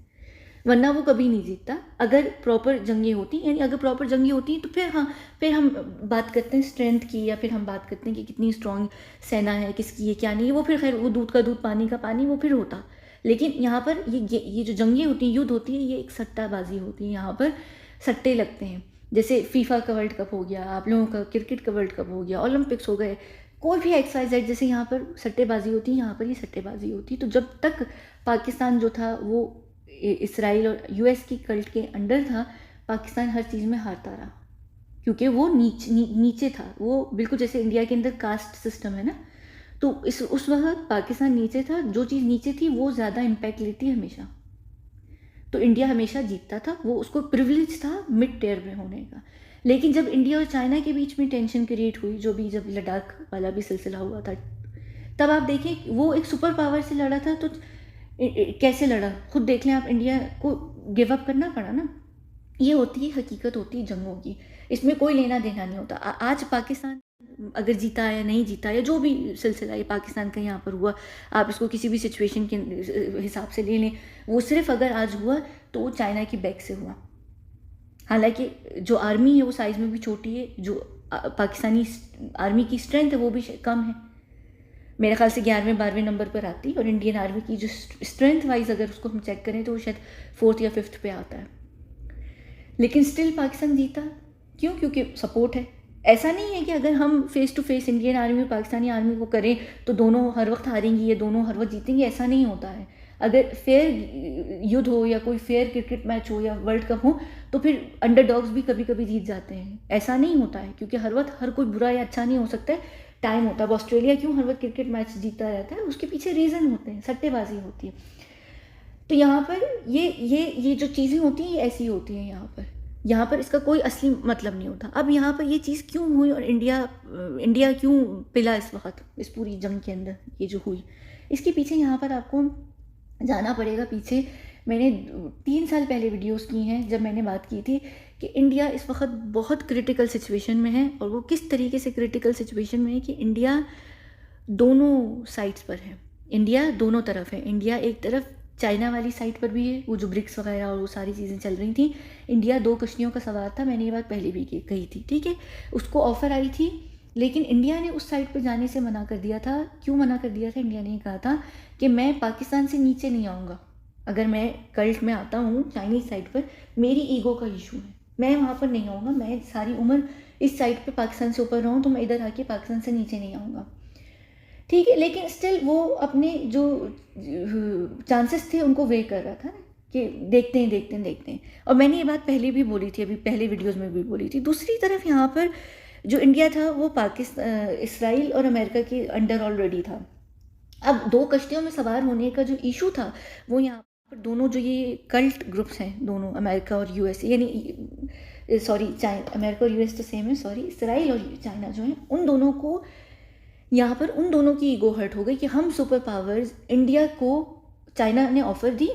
A: वरना वो कभी नहीं जीतता। अगर प्रॉपर जंगें होती, यानी अगर प्रॉपर जंगें होती तो फिर हाँ, फिर हम बात करते हैं स्ट्रेंथ की, या फिर हम बात करते हैं कि कितनी स्ट्रॉन्ग सेना है, किसकी है क्या नहीं है, वो फिर खैर वो दूध का दूध पानी का पानी, वो फिर होता। लेकिन यहाँ पर ये जो जंगें होती हैं, युद्ध होती है, ये एक सट्टाबाजी होती है। यहाँ पर सट्टे लगते हैं, जैसे फीफा का वर्ल्ड कप हो गया, आप लोगों का क्रिकेट का वर्ल्ड कप हो गया, ओलंपिक्स हो गए, कोई भी XYZ, जैसे यहाँ पर सट्टेबाजी होती है, यहाँ पर ये सट्टेबाजी होती है। तो जब तक पाकिस्तान जो था वो इसराइल और US की कल्ट के अंडर था, पाकिस्तान हर चीज़ में हारता रहा, क्योंकि वो नीचे था। वो बिल्कुल जैसे इंडिया के अंदर कास्ट सिस्टम है ना, तो उस वक्त पाकिस्तान नीचे था, जो चीज़ नीचे थी वो ज़्यादा इम्पैक्ट लेती है हमेशा। तो इंडिया हमेशा जीतता था, वो उसको प्रिविलेज था मिड टेयर में होने का। लेकिन जब इंडिया और चाइना के बीच में टेंशन क्रिएट हुई, जो भी जब लद्दाख वाला भी सिलसिला हुआ था, तब आप देखें वो एक सुपर पावर से लड़ा था, तो कैसे लड़ा खुद देख लें आप। इंडिया को गिव अप करना पड़ा ना। ये होती है हकीकत, होती है जंगों की, इसमें कोई लेना देना नहीं होता। आज पाकिस्तान अगर जीता या नहीं जीता, या जो भी सिलसिला ये पाकिस्तान का यहाँ पर हुआ, आप इसको किसी भी सिचुएशन के हिसाब से ले लें, वो सिर्फ अगर आज हुआ तो वो चाइना की बैक से हुआ। हालांकि जो आर्मी है वो साइज़ में भी छोटी है, जो पाकिस्तानी आर्मी की स्ट्रेंथ है वो भी कम है, मेरे ख्याल से 11वें 12वें नंबर पर आती है। और इंडियन आर्मी की जो स्ट्रेंथ वाइज अगर उसको हम चेक करें तो वो शायद 4th या 5th पे आता है। लेकिन स्टिल पाकिस्तान जीता, क्यों? क्योंकि सपोर्ट है। ऐसा नहीं है कि अगर हम face to face Indian army और पाकिस्तानी आर्मी को करें तो दोनों हर वक्त हारेंगी या दोनों हर वक्त जीतेंगे, ऐसा नहीं होता है। अगर फेयर युद्ध हो या कोई फेयर क्रिकेट मैच हो या वर्ल्ड कप हो, तो फिर अंडरडॉग्स भी कभी कभी जीत जाते हैं। ऐसा नहीं होता है, क्योंकि हर वक्त हर कोई बुरा या अच्छा नहीं हो सकता है, टाइम होता है। अब ऑस्ट्रेलिया क्यों हर वक्त क्रिकेट मैच जीतता रहता है, उसके पीछे रीज़न होते हैं, सट्टेबाजी होती है। तो यहाँ पर ये जो चीज़ें होती हैं ये ऐसी होती हैं। यहाँ पर इसका कोई असली मतलब नहीं होता। अब यहाँ पर ये चीज़ क्यों हुई, और इंडिया क्यों पिला इस वक्त इस पूरी जंग के अंदर, ये जो हुई, इसके पीछे यहाँ पर आपको जाना पड़ेगा पीछे। मैंने 3 साल पहले वीडियोस की हैं जब मैंने बात की थी कि इंडिया इस वक्त बहुत क्रिटिकल सिचुएशन में है, और वो किस तरीके से क्रिटिकल सिचुएशन में है कि इंडिया दोनों साइड्स पर है। इंडिया दोनों तरफ है। इंडिया एक तरफ चाइना वाली साइड पर भी है, वो जो ब्रिक्स वगैरह और वो सारी चीज़ें चल रही थी। इंडिया 2 कश्तियों का सवार था, मैंने ये बात पहले भी कही थी, ठीक है। उसको ऑफ़र आई थी, लेकिन इंडिया ने उस साइड पर जाने से मना कर दिया था। क्यों मना कर दिया था? इंडिया ने कहा था कि मैं पाकिस्तान से नीचे नहीं आऊँगा। अगर मैं कल्ट में आता हूँ चाइनीज़ साइड पर, मेरी ईगो का इशू है, मैं वहाँ पर नहीं आऊँगा। मैं सारी उम्र इस साइड पर पाकिस्तान से ऊपर रहूँ, तो मैं इधर आके पाकिस्तान से नीचे नहीं आऊँगा, ठीक है। लेकिन स्टिल वो अपने जो चांसेस थे उनको वे कर रहा था ना, कि देखते हैं। और मैंने ये बात पहले भी बोली थी, अभी पहले वीडियोस में भी बोली थी। दूसरी तरफ यहाँ पर जो इंडिया था वो पाकिस्तान, इसराइल और अमेरिका के अंडर ऑलरेडी था। अब 2 कश्तियों में सवार होने का जो इशू था वो यहाँ पर दोनों जो ये कल्ट ग्रुप्स हैं, दोनों अमेरिका और US, यानी सॉरी अमेरिका और US तो सेम है, सॉरी इसराइल और चाइना जो है, उन दोनों को यहाँ पर उन दोनों की ईगो हर्ट हो गई कि हम सुपर पावर्स, इंडिया को चाइना ने ऑफ़र दी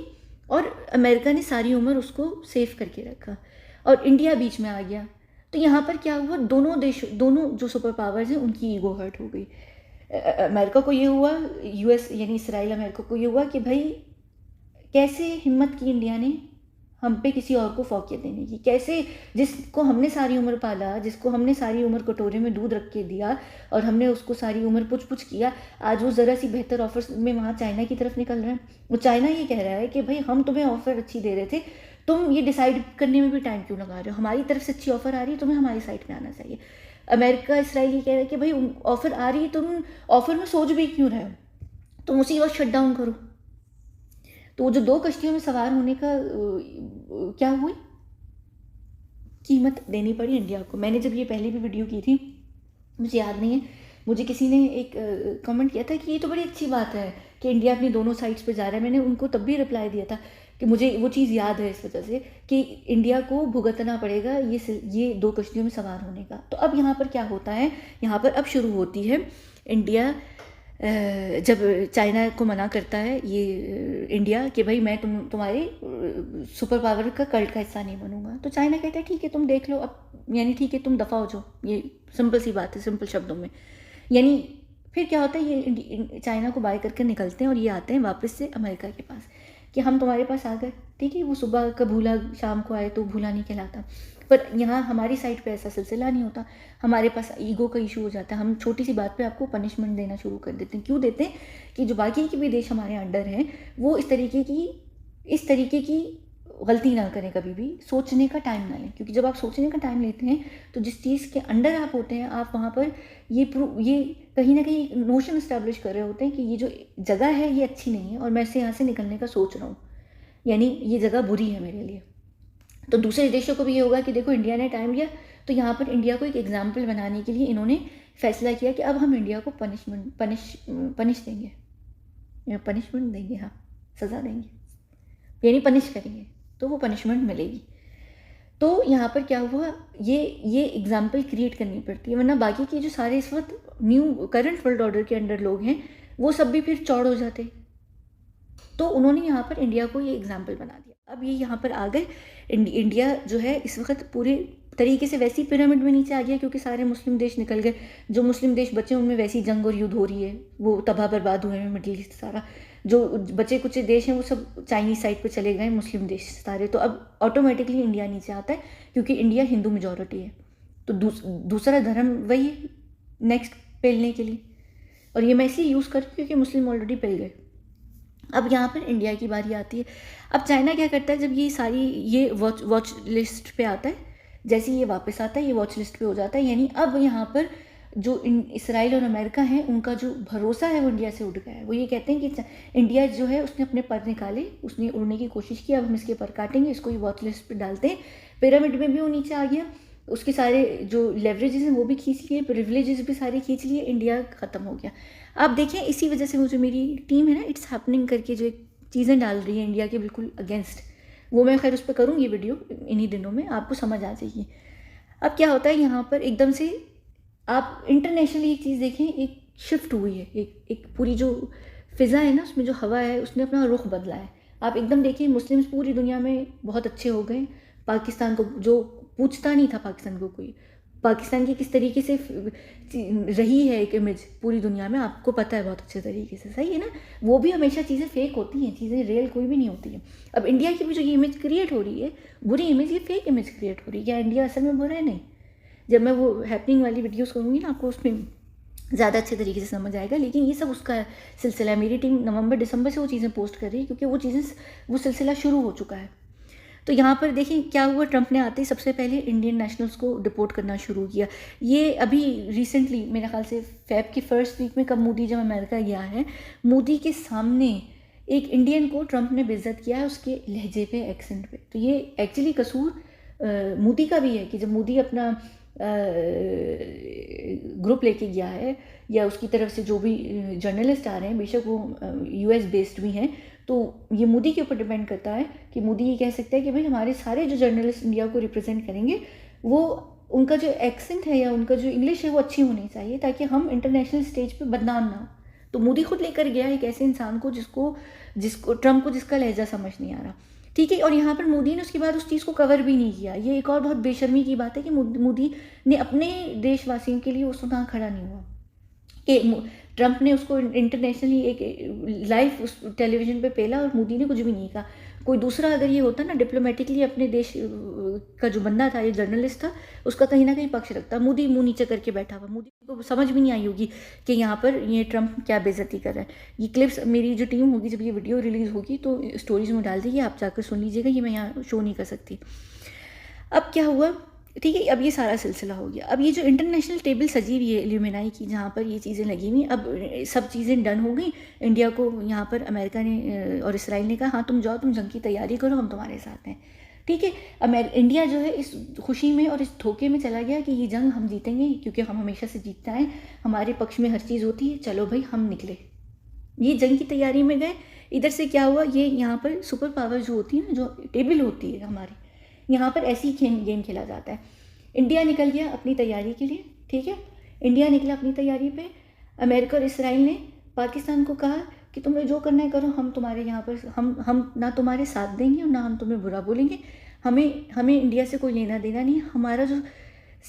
A: और अमेरिका ने सारी उम्र उसको सेव करके रखा, और इंडिया बीच में आ गया। तो यहाँ पर क्या हुआ, दोनों जो सुपर पावर्स हैं उनकी ईगो हर्ट हो गई। अमेरिका को ये हुआ, US यानी इसराइल अमेरिका को ये हुआ कि भाई कैसे हिम्मत की इंडिया ने हम पे किसी और को फौकियत देने की। कैसे जिसको हमने सारी उम्र पाला, जिसको हमने सारी उम्र कटोरे में दूध रख के दिया और हमने उसको सारी उम्र पुछ पुछ किया, आज वो ज़रा सी बेहतर ऑफर में वहाँ चाइना की तरफ निकल रहा है। वो चाइना ये कह रहा है कि भाई हम तुम्हें ऑफ़र अच्छी दे रहे थे, तुम ये डिसाइड करने में भी टाइम क्यों लगा रहे हो, हमारी तरफ से अच्छी ऑफ़र आ रही है, तुम्हें हमारी साइड में आना चाहिए। अमेरिका इसराइल ये कह रहा है कि भाई ऑफ़र आ रही है, तुम ऑफ़र में सोच भी क्यों रहे हो, तुम उसी वक्त शट डाउन करो। तो वो जो 2 कश्तियों में सवार होने का क्या हुई, कीमत देनी पड़ी इंडिया को। मैंने जब ये पहले भी वीडियो की थी, मुझे याद नहीं है, मुझे किसी ने एक कमेंट किया था कि ये तो बड़ी अच्छी बात है कि इंडिया अपनी दोनों साइड्स पे जा रहा है। मैंने उनको तब भी रिप्लाई दिया था कि मुझे वो चीज़ याद है इस वजह से कि इंडिया को भुगतना पड़ेगा ये 2 कश्तियों में सवार होने का। तो अब यहाँ पर क्या होता है, यहाँ पर अब शुरू होती है इंडिया जब चाइना को मना करता है ये इंडिया कि भाई मैं तुम्हारे सुपर पावर का कल्ट का हिस्सा नहीं बनूंगा, तो चाइना कहता है ठीक है तुम देख लो अब, यानी ठीक है तुम दफ़ा हो जाओ। ये सिंपल सी बात है, सिंपल शब्दों में। यानी फिर क्या होता है, ये चाइना को बाय करके निकलते हैं और ये आते हैं वापस से अमेरिका के पास कि हम तुम्हारे पास आ गए, ठीक है। वो सुबह का भूला शाम को आए तो भूला नहीं कहलाता। पर यहाँ हमारी साइड पे ऐसा सिलसिला नहीं होता, हमारे पास ईगो का इशू हो जाता है। हम छोटी सी बात पे आपको पनिशमेंट देना शुरू कर देते हैं। क्यों देते हैं कि जो बाकी के भी देश हमारे अंडर हैं वो इस तरीके की गलती ना करें, कभी भी सोचने का टाइम ना लें। क्योंकि जब आप सोचने का टाइम लेते हैं तो जिस चीज़ के अंडर आप होते हैं, आप वहाँ पर ये कहीं ना कहीं नोशन इस्टेब्लिश कर रहे होते हैं कि ये जो जगह है ये अच्छी नहीं है और मैं यहाँ से निकलने का सोच रहा हूँ, यानी ये जगह बुरी है मेरे लिए। तो दूसरे देशों को भी ये होगा कि देखो इंडिया ने टाइम लिया, तो यहाँ पर इंडिया को एक एग्जाम्पल बनाने के लिए इन्होंने फैसला किया कि अब हम इंडिया को पनिश देंगे, हाँ सज़ा देंगे, यानी पनिश करेंगे, तो वो पनिशमेंट मिलेगी। तो यहाँ पर क्या हुआ, ये एग्जाम्पल क्रिएट करनी पड़ती है, वरना बाकी के जो सारे इस वक्त न्यू करंट वर्ल्ड ऑर्डर के अंडर लोग हैं वो सब भी फिर चौड़ हो जाते। तो उन्होंने यहाँ पर इंडिया को ये एग्जाम्पल बना दिया। अब ये यहाँ पर आ गए, इंडिया जो है इस वक्त पूरे तरीके से वैसी पिरामिड में नीचे आ गया क्योंकि सारे मुस्लिम देश निकल गए। जो मुस्लिम देश बचे उनमें वैसी जंग और युद्ध हो रही है, वो तबाह बर्बाद हुए हैं मिडिल ईस्ट सारा। जो बचे कुछ देश हैं वो सब चाइनीज साइड पे चले गए, मुस्लिम देश सारे। तो अब ऑटोमेटिकली इंडिया नीचे आता है क्योंकि इंडिया हिंदू मेजॉरिटी है। तो दूसरा धर्म वही है नेक्स्ट पेलने के लिए, और ये मैं इसलिए यूज़ कर रही हूँ क्योंकि मुस्लिम ऑलरेडी पेल गए। अब यहाँ पर इंडिया की बारी आती है। अब चाइना क्या करता है, जब ये सारी ये वॉच लिस्ट पे आता है, जैसे ये वापस आता है ये वॉच लिस्ट पे हो जाता है, यानी अब यहाँ पर जो इसराइल और अमेरिका हैं उनका जो भरोसा है वो इंडिया से उठ गया है। वो ये कहते हैं कि इंडिया जो है उसने अपने पर निकाले, उसने उड़ने की कोशिश की, अब हम इसके पर काटेंगे, इसको ये वॉच लिस्ट पे डालते हैं। पिरामिड में भी वो नीचे आ गया, उसके सारे जो लेवरेजेस हैं वो भी खींच लिए, प्रिविलेजेस भी सारे खींच लिए, इंडिया ख़त्म हो गया। आप देखें इसी वजह से वो जो मेरी टीम है ना इट्स हैपनिंग करके जो चीज़ें डाल रही है इंडिया के बिल्कुल अगेंस्ट, वो मैं खैर उस पर करूँगी वीडियो इन्हीं दिनों में, आपको समझ आ जाएगी। अब क्या होता है यहाँ पर एकदम से आप इंटरनेशनली एक चीज़ देखें, एक शिफ्ट हुई है, एक पूरी जो फ़िज़ा है ना उसमें जो हवा है उसने अपना रुख बदला है। आप एकदम देखिए मुस्लिम्स पूरी दुनिया में बहुत अच्छे हो गए। पाकिस्तान को जो पूछता नहीं था, पाकिस्तान को कोई, पाकिस्तान की किस तरीके से रही है एक इमेज पूरी दुनिया में, आपको पता है बहुत अच्छे तरीके से, सही है ना। वो भी हमेशा चीज़ें फेक होती हैं, चीज़ें रियल कोई भी नहीं होती है। अब इंडिया की भी जो ये इमेज क्रिएट हो रही है, बुरी इमेज, ये फेक इमेज क्रिएट हो रही है। क्या इंडिया असल में बुरा है? नहीं। जब मैं वो हैपनिंग वाली वीडियोस करूँगी ना आपको उसमें ज़्यादा अच्छे तरीके से समझ आएगा। लेकिन ये सब उसका सिलसिला है। मेरी टीम नवंबर दिसंबर से वो चीज़ें पोस्ट कर रही है क्योंकि वो सिलसिला शुरू हो चुका है। तो यहाँ पर देखिए क्या हुआ, ट्रंप ने आते ही सबसे पहले इंडियन नेशनल्स को डिपोर्ट करना शुरू किया। ये अभी रिसेंटली मेरे ख्याल से फेब की फर्स्ट वीक में, कब मोदी जब अमेरिका गया है, मोदी के सामने एक इंडियन को ट्रंप ने बेइज्जत किया है उसके लहजे पे, एक्सेंट पे। तो ये एक्चुअली कसूर मोदी का भी है कि जब मोदी अपना ग्रुप लेके गया है या उसकी तरफ से जो भी जर्नलिस्ट आ रहे हैं, बेशक वो यूएस बेस्ड भी हैं, तो ये मोदी के ऊपर डिपेंड करता है कि मोदी ये कह सकता है कि भाई हमारे सारे जो जर्नलिस्ट इंडिया को रिप्रेजेंट करेंगे वो उनका जो एक्सेंट है या उनका जो इंग्लिश है वो अच्छी होनी चाहिए ताकि हम इंटरनेशनल स्टेज पे बदनाम ना हो। तो मोदी खुद लेकर गया एक ऐसे इंसान को जिसको ट्रंप को जिसका लहजा समझ नहीं आ रहा, ठीक है। और यहाँ पर मोदी ने उसके बाद उस चीज़ को कवर भी नहीं किया। ये एक और बहुत बेशर्मी की बात है कि मोदी ने अपने देशवासियों के लिए उस वहाँ खड़ा नहीं हुआ कि ट्रंप ने उसको इंटरनेशनली एक लाइव उस टेलीविज़न पे पेला और मोदी ने कुछ भी नहीं कहा। कोई दूसरा अगर ये होता ना डिप्लोमेटिकली अपने देश का जो बंदा था, ये जर्नलिस्ट था, उसका कहीं ना कहीं पक्ष रखता। मोदी मुंह नीचे करके बैठा हुआ, मोदी को समझ भी नहीं आई होगी कि यहाँ पर ये ट्रम्प क्या बेइज्जती कर रहा है। ये क्लिप्स मेरी जो टीम होगी, जब ये वीडियो रिलीज़ होगी तो स्टोरीज में डाल देगी, आप जाकर सुन लीजिएगा, ये मैं यहाँ शो नहीं कर सकती। अब क्या हुआ, ठीक है, अब ये सारा सिलसिला हो गया। अब ये जो इंटरनेशनल टेबल सजी हुई है इल्यूमिनाई की, जहाँ पर ये चीज़ें लगी हुई, अब सब चीज़ें डन हो गई। इंडिया को यहाँ पर अमेरिका ने और इसराइल ने कहा हाँ तुम जाओ, तुम जंग की तैयारी करो, हम तुम्हारे साथ हैं, ठीक है। इंडिया जो है इस खुशी में और इस धोखे में चला गया कि ये जंग हम जीतेंगे, क्योंकि हम हमेशा से जीतते हैं, हमारे पक्ष में हर चीज़ होती है, चलो भाई हम निकले, ये जंग की तैयारी में गए। इधर से क्या हुआ, ये यहाँ पर सुपर पावर जो होती है ना, जो टेबल होती है हमारी, यहाँ पर ऐसी गेम खेला जाता है। इंडिया निकल गया अपनी तैयारी के लिए, ठीक है, इंडिया निकला अपनी तैयारी पे। अमेरिका और इसराइल ने पाकिस्तान को कहा कि तुम्हें जो करना है करो, हम तुम्हारे यहाँ पर हम ना तुम्हारे साथ देंगे और ना हम तुम्हें बुरा बोलेंगे, हमें इंडिया से कोई लेना देना नहीं। हमारा जो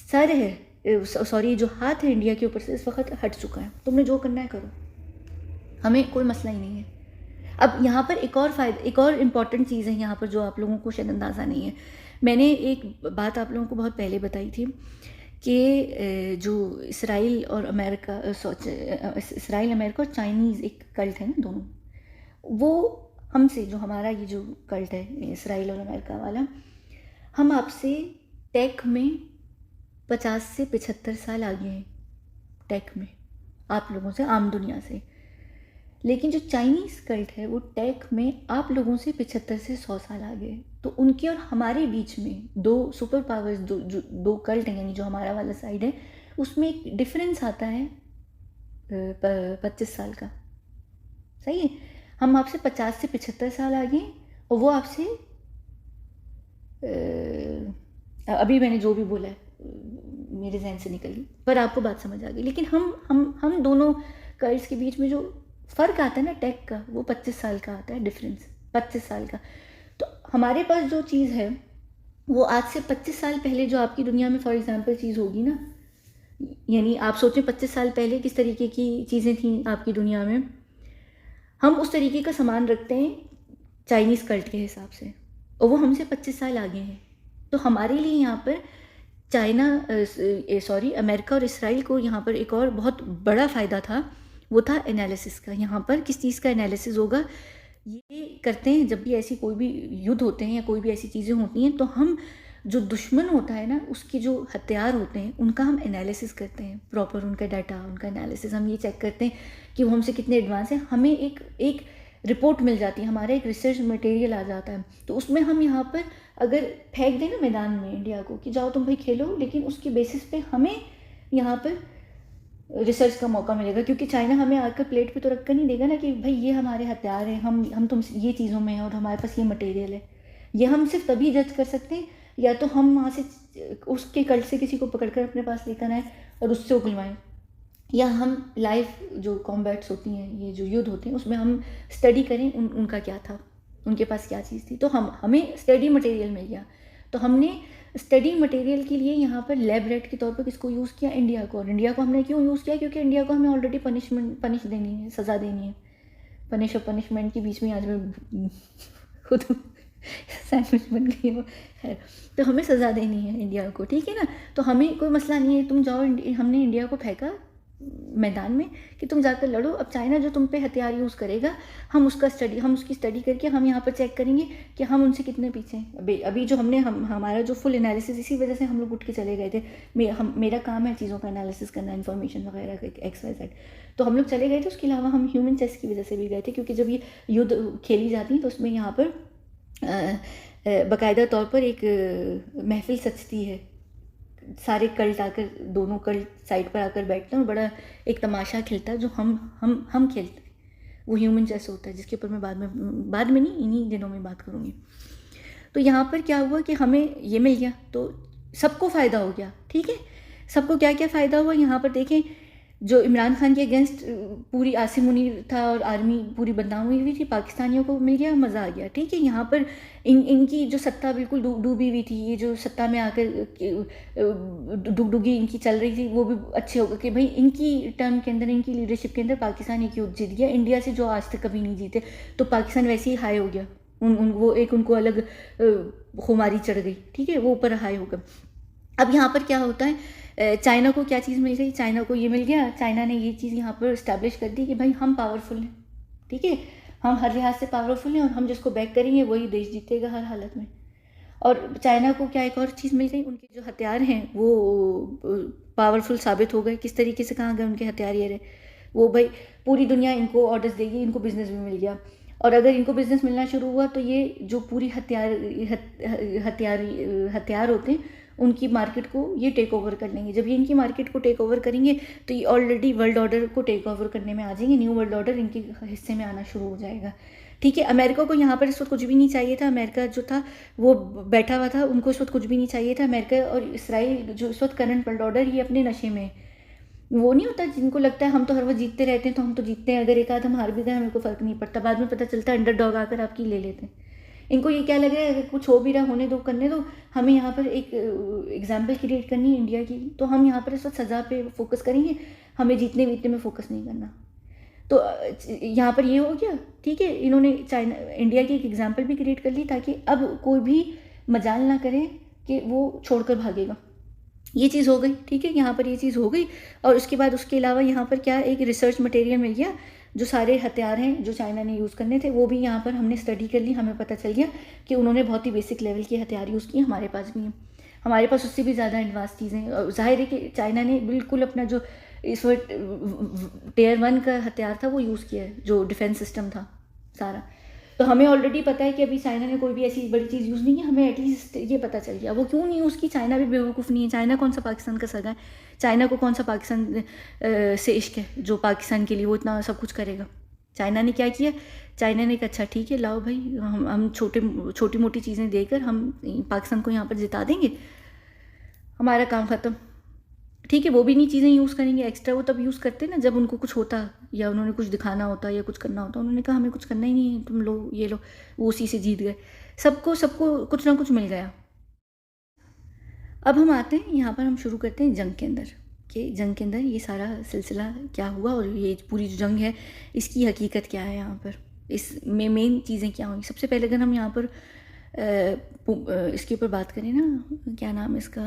A: सर है, सॉरी जो हाथ है इंडिया के ऊपर से इस वक्त हट चुका है, तुमने जो करना है करो, हमें कोई मसला ही नहीं है। अब यहाँ पर एक और इम्पॉर्टेंट चीज़ है यहाँ पर जो आप लोगों को शायद अंदाज़ा नहीं है। मैंने एक बात आप लोगों को बहुत पहले बताई थी कि जो इसराइल अमेरिका और चाइनीज़ एक कल्ट है ना, दोनों, वो हमसे, जो हमारा ये जो कल्ट है इसराइल और अमेरिका वाला, हम आपसे टेक में 50 से 75 साल आगे हैं, टेक में आप लोगों से, आम दुनिया से। लेकिन जो चाइनीज़ कल्ट है वो टेक में आप लोगों से 75 से 100 साल आगे है। तो उनके और हमारे बीच में दो सुपर पावर्स, दो कल्ट हैं, यानी जो हमारा वाला साइड है, उसमें एक डिफरेंस आता है 25 साल का, सही है। हम आपसे 50 से 75 साल आगे हैं और वो आपसे अभी मैंने जो भी बोला है मेरे जहन से निकल गई, पर आपको बात समझ आ गई। लेकिन हम दोनों कल्ट्स के बीच में जो फ़र्क आता है ना टेक का, वो 25 साल का आता है डिफरेंस, 25 साल का। तो हमारे पास जो चीज़ है वो आज से 25 साल पहले जो आपकी दुनिया में फॉर एग्जांपल चीज़ होगी ना, यानी आप सोचें 25 साल पहले किस तरीके की चीज़ें थी आपकी दुनिया में, हम उस तरीके का सामान रखते हैं चाइनीज़ कल्ट के हिसाब से, और वो हमसे 25 साल आगे हैं। तो हमारे लिए यहाँ पर अमेरिका और इसराइल को यहाँ पर एक और बहुत बड़ा फ़ायदा था, वो था एनालिसिस का। यहाँ पर किस चीज़ का एनालिसिस होगा, ये करते हैं जब भी ऐसी कोई भी युद्ध होते हैं या कोई भी ऐसी चीज़ें होती हैं, तो हम जो दुश्मन होता है ना, उसके जो हथियार होते हैं उनका हम एनालिसिस करते हैं, प्रॉपर उनका डाटा, उनका एनालिसिस, हम ये चेक करते हैं कि वो हमसे कितने एडवांस हैं। हमें एक रिपोर्ट मिल जाती है, हमारा एक रिसर्च मटेरियल आ जाता है, तो उसमें हम यहाँ पर अगर फेंक दें ना मैदान में इंडिया को कि जाओ तुम भाई खेलो, लेकिन उसके बेसिस पे हमें यहाँ पर रिसर्च का मौका मिलेगा, क्योंकि चाइना हमें आकर प्लेट पे तो रख कर नहीं देगा ना कि भाई ये हमारे हथियार हैं, हम तुम ये चीज़ों में हैं और हमारे पास ये मटेरियल है। ये हम सिर्फ तभी जज कर सकते हैं, या तो हम वहाँ से उसके कल्ट से किसी को पकड़कर अपने पास लेकर आएँ और उससे उगलवाएँ, या हम लाइव जो कॉम्बैट्स होती हैं, ये जो युद्ध होते हैं, उसमें हम स्टडी करें उनका क्या था, उनके पास क्या चीज़ थी। तो हमें स्टडी मटेरियल मिल गया। तो हमने स्टडी मटेरियल के लिए यहाँ पर लैब रेट के तौर पर किसको यूज़ किया, इंडिया को। और इंडिया को हमने क्यों यूज़ किया, क्योंकि इंडिया को हमें ऑलरेडी पनिश देनी है, सज़ा देनी है। पनिश और पनिशमेंट के बीच में आज मैं खुद सैंडविच बन गई हो है, तो हमें सज़ा देनी है इंडिया को, ठीक है ना। तो हमें कोई मसला नहीं है, तुम जाओ, हमने इंडिया को फेंका मैदान में कि तुम जाकर लड़ो। अब चाइना जो तुम पे हथियार यूज़ करेगा, हम उसकी स्टडी करके हम यहाँ पर चेक करेंगे कि हम उनसे कितने पीछे हैं। अभी जो हमारा जो फुल एनालिसिस, इसी वजह से हम लोग उठ के चले गए थे। मेरा काम है चीज़ों का एनालिसिस करना, इन्फॉर्मेशन वगैरह का, XYZ। तो हम लोग चले गए थे। उसके अलावा हम ह्यूमन चेस की वजह से भी गए थे, क्योंकि जब ये युद्ध खेली जाती है तो उसमें यहाँ पर बाकायदा तौर पर एक महफिल सजती है, सारे कल्ट आकर, दोनों कल्ट साइड पर आकर बैठते हैं और बड़ा एक तमाशा खिलता है जो हम खेलते हैं। वो ह्यूमन चेस होता है, जिसके ऊपर मैं बाद में नहीं, इन्हीं दिनों में बात करूँगी। तो यहाँ पर क्या हुआ कि हमें ये मिल गया, तो सबको फ़ायदा हो गया, ठीक है। सबको क्या क्या फ़ायदा हुआ, यहाँ पर देखें, जो इमरान खान के अगेंस्ट पूरी आसिम मुनीर था और आर्मी पूरी बदनाम हुई थी, पाकिस्तानियों को मिल गया, मज़ा आ गया, ठीक है। यहाँ पर इनकी जो सत्ता बिल्कुल डूबी हुई थी, ये जो सत्ता में आकर डुगडुगी इनकी चल रही थी, वो भी अच्छे होगा कि भाई इनकी टर्म के अंदर, इनकी लीडरशिप के अंदर पाकिस्तान एक युद्ध जीत गया, इंडिया से जो आज तक कभी नहीं जीते। तो पाकिस्तान वैसे ही हाई हो गया, वो एक उनको अलग खुमारी चढ़ गई, ठीक है, वो ऊपर हाई हो गए। अब यहाँ पर क्या होता है, चाइना को क्या चीज़ मिल गई, चाइना को ये मिल गया, चाइना ने ये चीज़ यहाँ पर इस्टेब्लिश कर दी कि भाई हम पावरफुल हैं, ठीक है, हम हर लिहाज से पावरफुल हैं और हम जिसको बैक करेंगे वही देश जीतेगा हर हालत में। और चाइना को क्या एक और चीज़ मिल गई, उनके जो हथियार हैं वो पावरफुल साबित हो गए। किस तरीके से, कहाँ गए उनके हथियार, ये रहे, वो भाई पूरी दुनिया इनको ऑर्डर्स देगी, इनको बिजनेस भी मिल गया। और अगर इनको बिजनेस मिलना शुरू हुआ तो ये जो पूरी हथियार होते हैं उनकी मार्केट को ये टेक ओवर कर लेंगे। जब ये इनकी मार्केट को टेक ओवर करेंगे तो ये ऑलरेडी वर्ल्ड ऑर्डर को टेक ओवर करने में आ जाएंगे, न्यू वर्ल्ड ऑर्डर इनके हिस्से में आना शुरू हो जाएगा, ठीक है। अमेरिका को यहाँ पर इस वक्त कुछ भी नहीं चाहिए था, अमेरिका जो था वो बैठा हुआ था, उनको इस वक्त कुछ भी नहीं चाहिए था। अमेरिका और इसराइल जो इस वक्त करंट वर्ल्ड ऑर्डर, ये अपने नशे में, वो नहीं होता जिनको लगता है हम तो हर वक्त जीतते रहते हैं तो हम तो जीतते हैं, अगर एक आध हम हार भी गए हमें को फ़र्क नहीं पड़ता, बाद में पता चलता है अंडरडॉग आकर आपकी ले लेते हैं। इनको ये क्या लग रहा है, अगर कुछ हो भी रहा होने दो, करने दो, हमें यहाँ पर एक एग्जाम्पल क्रिएट करनी है इंडिया की, तो हम यहाँ पर इस वक्त सज़ा पे फोकस करेंगे, हमें जीतने वीतने में फोकस नहीं करना। तो यहाँ पर ये हो गया, ठीक है, इन्होंने चाइना इंडिया की एक एग्जाम्पल भी क्रिएट कर ली ताकि अब कोई भी मजाल ना करे कि वो छोड़कर भागेगा। ये चीज़ हो गई, ठीक है, यहाँ पर ये चीज़ हो गई। और उसके बाद उसके अलावा यहाँ पर क्या, एक रिसर्च मटेरियल मिल गया, जो सारे हथियार हैं जो चाइना ने यूज़ करने थे वो भी यहाँ पर हमने स्टडी कर ली, हमें पता चल गया कि उन्होंने बहुत ही बेसिक लेवल के हथियार यूज़ किए, हमारे पास भी हैं, हमारे पास उससे भी ज़्यादा एडवांस चीज़ें। जाहिर है कि चाइना ने बिल्कुल अपना जो इस वक्त टियर 1 का हथियार था वो यूज़ किया है, जो डिफेंस सिस्टम था सारा। तो हमें ऑलरेडी पता है कि अभी चाइना ने कोई भी ऐसी बड़ी चीज़ यूज़ नहीं है, हमें एटलीस्ट ये पता चल गया। वो क्यों नहीं यूज़ की, चाइना भी बेवकूफ़ नहीं है, चाइना कौन सा पाकिस्तान का सगा है, चाइना को कौन सा पाकिस्तान से इश्क है जो पाकिस्तान के लिए वो इतना सब कुछ करेगा। चाइना ने क्या किया, चाइना ने कहा अच्छा ठीक है लाओ भाई, हम छोटी मोटी चीज़ें देकर हम पाकिस्तान को यहाँ पर जिता देंगे, हमारा काम ख़त्म, ठीक है। वो भी नहीं चीज़ें यूज़ करेंगे एक्स्ट्रा, वो तब यूज़ करते ना जब उनको कुछ होता या उन्होंने कुछ दिखाना होता या कुछ करना होता, उन्होंने कहा हमें कुछ करना ही नहीं है, तुम लो ये लो, वो उसी से जीत गए, सबको कुछ ना कुछ मिल गया। अब हम आते हैं यहाँ पर, हम शुरू करते हैं जंग के अंदर, कि जंग के अंदर ये सारा सिलसिला क्या हुआ और ये पूरी जो जंग है इसकी हकीकत क्या है, यहाँ पर इसमें मेन चीज़ें क्या हुई। सबसे पहले अगर हम यहाँ पर इसके ऊपर बात करें ना, क्या नाम है इसका,